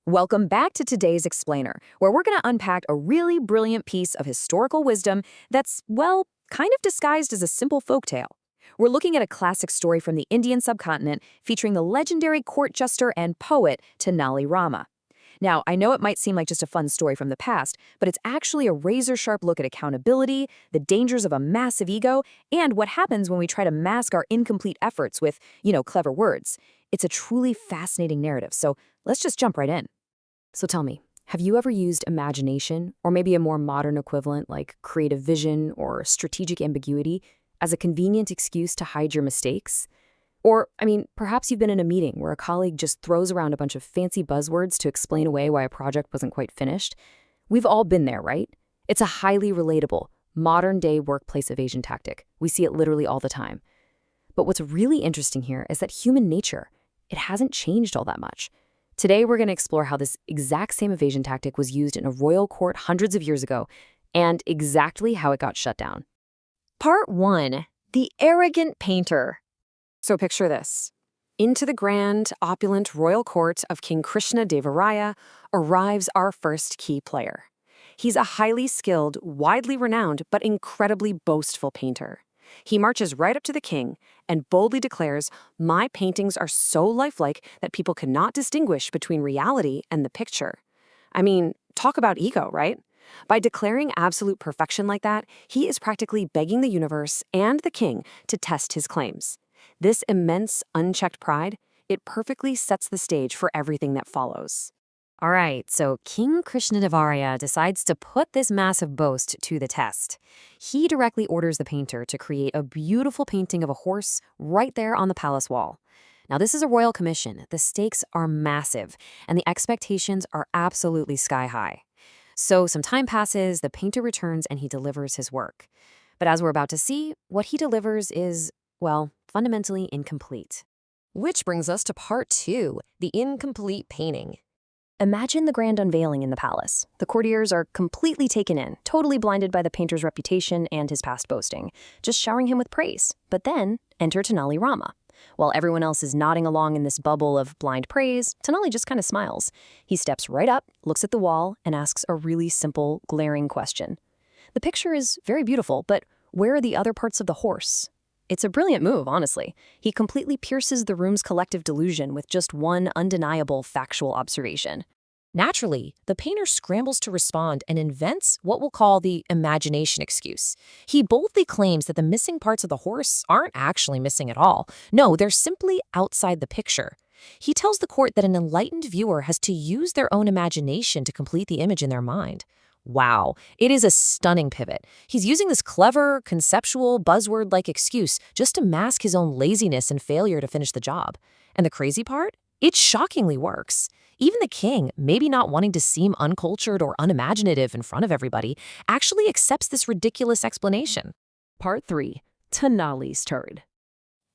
Welcome back to today's Explainer, where we're going to unpack a really brilliant piece of historical wisdom that's, well, kind of disguised as a simple folktale. We're looking at a classic story from the Indian subcontinent featuring the legendary court jester and poet Tenali Rama. Now, I know it might seem like just a fun story from the past, but it's actually a razor-sharp look at accountability, the dangers of a massive ego, and what happens when we try to mask our incomplete efforts with, clever words. It's a truly fascinating narrative, so let's just jump right in. So tell me, have you ever used imagination, or maybe a more modern equivalent like creative vision or strategic ambiguity, as a convenient excuse to hide your mistakes? Or, perhaps you've been in a meeting where a colleague just throws around a bunch of fancy buzzwords to explain away why a project wasn't quite finished. We've all been there, right? It's a highly relatable, modern-day workplace evasion tactic. We see it literally all the time. But what's really interesting here is that human nature, it hasn't changed all that much. Today, we're going to explore how this exact same evasion tactic was used in a royal court hundreds of years ago, and exactly how it got shut down. Part 1. The Arrogant Painter. So picture this. Into the grand, opulent royal court of King Krishnadevaraya arrives our first key player. He's a highly skilled, widely renowned, but incredibly boastful painter. He marches right up to the king and boldly declares, "My paintings are so lifelike that people cannot distinguish between reality and the picture." Talk about ego, right? By declaring absolute perfection like that, he is practically begging the universe and the king to test his claims. This immense, unchecked pride, it perfectly sets the stage for everything that follows. All right, so King Krishnadevaraya decides to put this massive boast to the test. He directly orders the painter to create a beautiful painting of a horse right there on the palace wall. Now, this is a royal commission. The stakes are massive, and the expectations are absolutely sky high. So some time passes, the painter returns, and he delivers his work. But as we're about to see, what he delivers is, well, fundamentally incomplete. Which brings us to part 2, the incomplete painting. Imagine the grand unveiling in the palace. The courtiers are completely taken in, totally blinded by the painter's reputation and his past boasting, just showering him with praise. But then, enter Tenali Rama. While everyone else is nodding along in this bubble of blind praise, Tenali just kind of smiles. He steps right up, looks at the wall, and asks a really simple, glaring question. The picture is very beautiful, but where are the other parts of the horse? It's a brilliant move, honestly. He completely pierces the room's collective delusion with just one undeniable factual observation. Naturally, the painter scrambles to respond and invents what we'll call the imagination excuse. He boldly claims that the missing parts of the horse aren't actually missing at all. No, they're simply outside the picture. He tells the court that an enlightened viewer has to use their own imagination to complete the image in their mind. Wow, it is a stunning pivot. He's using this clever, conceptual, buzzword-like excuse just to mask his own laziness and failure to finish the job. And the crazy part? It shockingly works. Even the king, maybe not wanting to seem uncultured or unimaginative in front of everybody, actually accepts this ridiculous explanation. Part 3. Tenali's turn.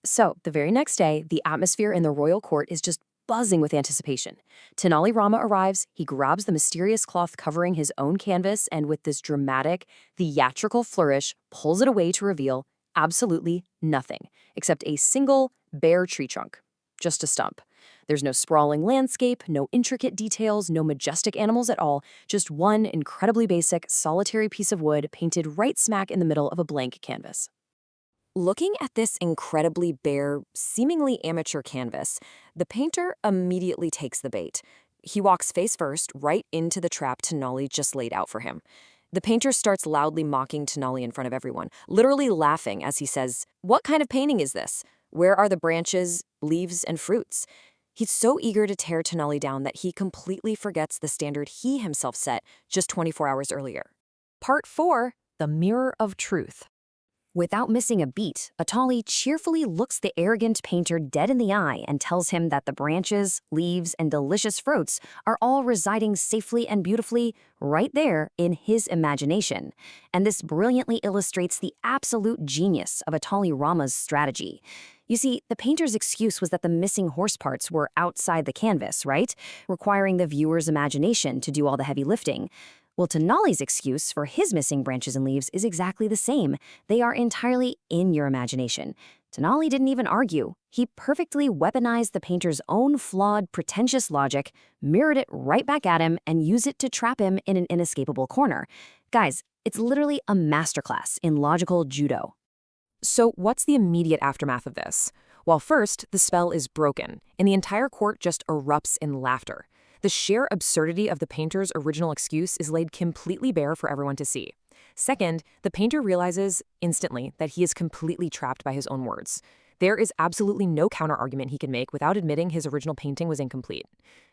So, the very next day, the atmosphere in the royal court is just buzzing with anticipation. Tenali Rama arrives, he grabs the mysterious cloth covering his own canvas and with this dramatic, theatrical flourish, pulls it away to reveal absolutely nothing, except a single, bare tree trunk. Just a stump. There's no sprawling landscape, no intricate details, no majestic animals at all, just one incredibly basic, solitary piece of wood painted right smack in the middle of a blank canvas. Looking at this incredibly bare, seemingly amateur canvas, the painter immediately takes the bait. He walks face first right into the trap Tenali just laid out for him. The painter starts loudly mocking Tenali in front of everyone, literally laughing as he says, "What kind of painting is this? Where are the branches, leaves, and fruits?" He's so eager to tear Tenali down that he completely forgets the standard he himself set just 24 hours earlier. Part 4, the Mirror of Truth. Without missing a beat, Atali cheerfully looks the arrogant painter dead in the eye and tells him that the branches, leaves, and delicious fruits are all residing safely and beautifully right there in his imagination. And this brilliantly illustrates the absolute genius of Atali Rama's strategy. You see, the painter's excuse was that the missing horse parts were outside the canvas, right? Requiring the viewer's imagination to do all the heavy lifting. Well, Tenali's excuse for his missing branches and leaves is exactly the same. They are entirely in your imagination. Tenali didn't even argue. He perfectly weaponized the painter's own flawed, pretentious logic, mirrored it right back at him, and used it to trap him in an inescapable corner. Guys, it's literally a masterclass in logical judo. So what's the immediate aftermath of this? Well, first, the spell is broken, and the entire court just erupts in laughter. The sheer absurdity of the painter's original excuse is laid completely bare for everyone to see. Second, the painter realizes instantly that he is completely trapped by his own words. There is absolutely no counter-argument he can make without admitting his original painting was incomplete.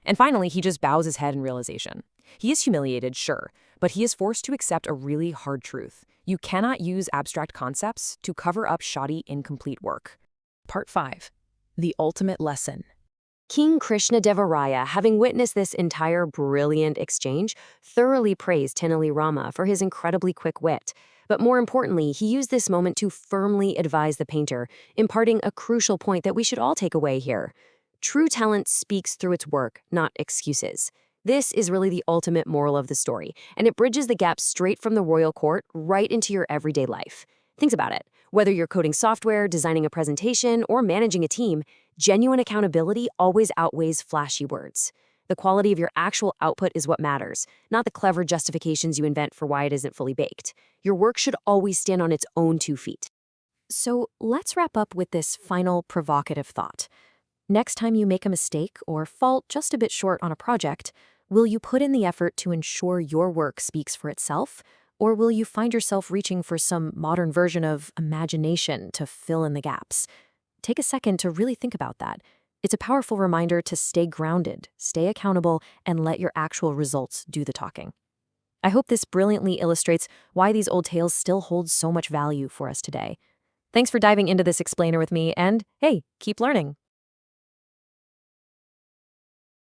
And finally, he just bows his head in realization. He is humiliated, sure, but he is forced to accept a really hard truth. You cannot use abstract concepts to cover up shoddy, incomplete work. Part 5. The ultimate lesson. King Krishnadevaraya, having witnessed this entire brilliant exchange, thoroughly praised Tenali Rama for his incredibly quick wit. But more importantly, he used this moment to firmly advise the painter, imparting a crucial point that we should all take away here. True talent speaks through its work, not excuses. This is really the ultimate moral of the story, and it bridges the gap straight from the royal court right into your everyday life. Think about it. Whether you're coding software, designing a presentation, or managing a team, genuine accountability always outweighs flashy words. The quality of your actual output is what matters, not the clever justifications you invent for why it isn't fully baked. Your work should always stand on its own 2 feet. So let's wrap up with this final provocative thought. Next time you make a mistake or fall just a bit short on a project, will you put in the effort to ensure your work speaks for itself? Or will you find yourself reaching for some modern version of imagination to fill in the gaps? Take a second to really think about that. It's a powerful reminder to stay grounded, stay accountable, and let your actual results do the talking. I hope this brilliantly illustrates why these old tales still hold so much value for us today. Thanks for diving into this explainer with me, and hey, keep learning.